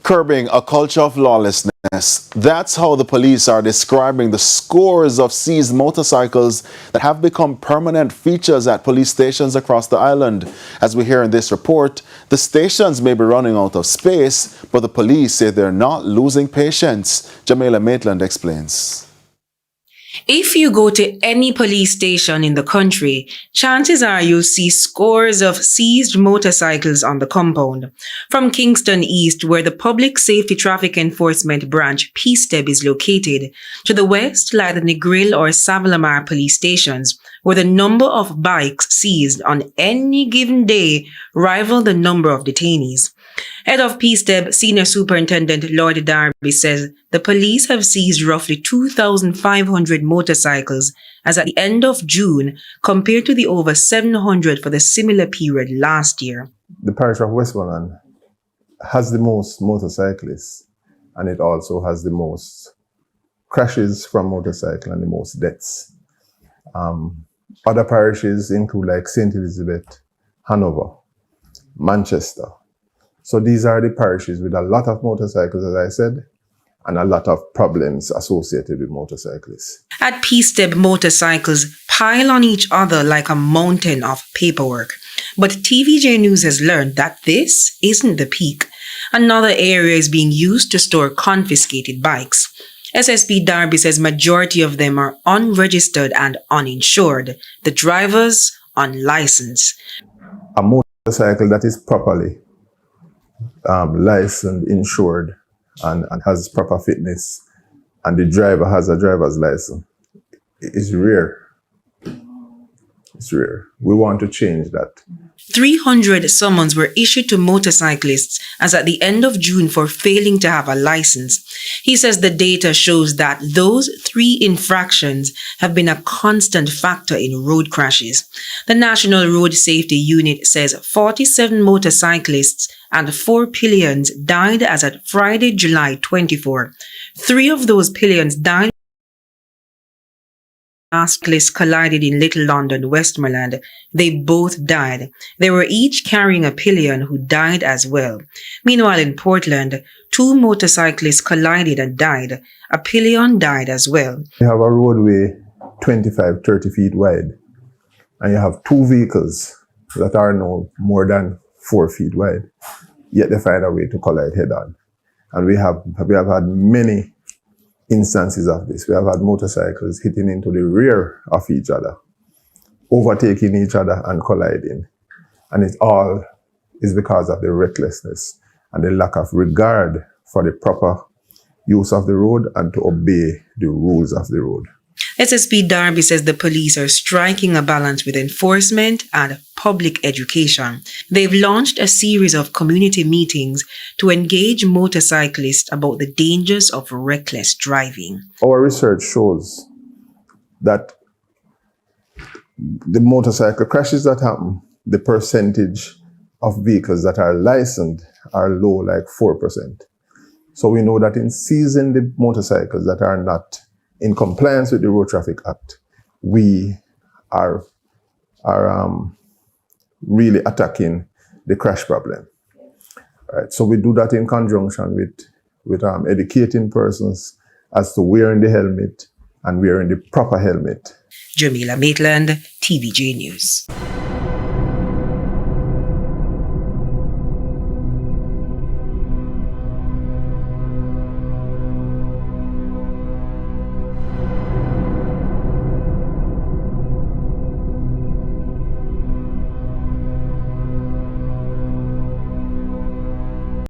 Curbing a culture of lawlessness. That's how the police are describing the scores of seized motorcycles that have become permanent features at police stations across the island. As we hear in this report, the stations may be running out of space, but the police say they're not losing patience. Jamaila Maitland explains. If you go to any police station in the country, chances are you'll see scores of seized motorcycles on the compound. From Kingston East, where the Public Safety Traffic Enforcement Branch PSTEB is located, to the west lie the Negril or Savalamar police stations, where the number of bikes seized on any given day rival the number of detainees. Head of PSTEB, Senior Superintendent Lloyd Darby, says the police have seized roughly 2,500 motorcycles as at the end of June, compared to the over 700 for the similar period last year. The parish of Westmoreland has the most motorcyclists, and it also has the most crashes from motorcycle and the most deaths. Other parishes include like St. Elizabeth, Hanover, Manchester. So these are the parishes with a lot of motorcycles, as I said, and a lot of problems associated with motorcyclists. At PSTEB, motorcycles pile on each other like a mountain of paperwork. But TVJ News has learned that this isn't the peak. Another area is being used to store confiscated bikes. SSP Darby says majority of them are unregistered and uninsured. The drivers unlicensed. A motorcycle that is properly licensed, insured, and has proper fitness, and the driver has a driver's license, is rare. It's rare. We want to change that. 300 summons were issued to motorcyclists as at the end of June for failing to have a license. He says the data shows that those 3 infractions have been a constant factor in road crashes. The National Road Safety Unit says 47 motorcyclists and 4 pillions died as at Friday, July 24. 3 of those pillions died. Cyclists collided in Little London, Westmoreland. They both died. They were each carrying a pillion who died as well. Meanwhile, in Portland, 2 motorcyclists collided and died. A pillion died as well. You have a roadway 25-30 feet wide, and you have 2 vehicles that are no more than 4 feet wide, yet they find a way to collide head-on. And we have had many instances of this. We have had motorcycles hitting into the rear of each other, overtaking each other and colliding. And it all is because of the recklessness and the lack of regard for the proper use of the road and to obey the rules of the road. SSP Darby says the police are striking a balance with enforcement and public education. They've launched a series of community meetings to engage motorcyclists about the dangers of reckless driving. Our research shows that the motorcycle crashes that happen, the percentage of vehicles that are licensed are low, like 4%. So we know that in seizing the motorcycles that are not in compliance with the Road Traffic Act, we are really attacking the crash problem. Right? So we do that in conjunction with educating persons as to wearing the helmet and wearing the proper helmet. Jamaila Maitland, TVJ News.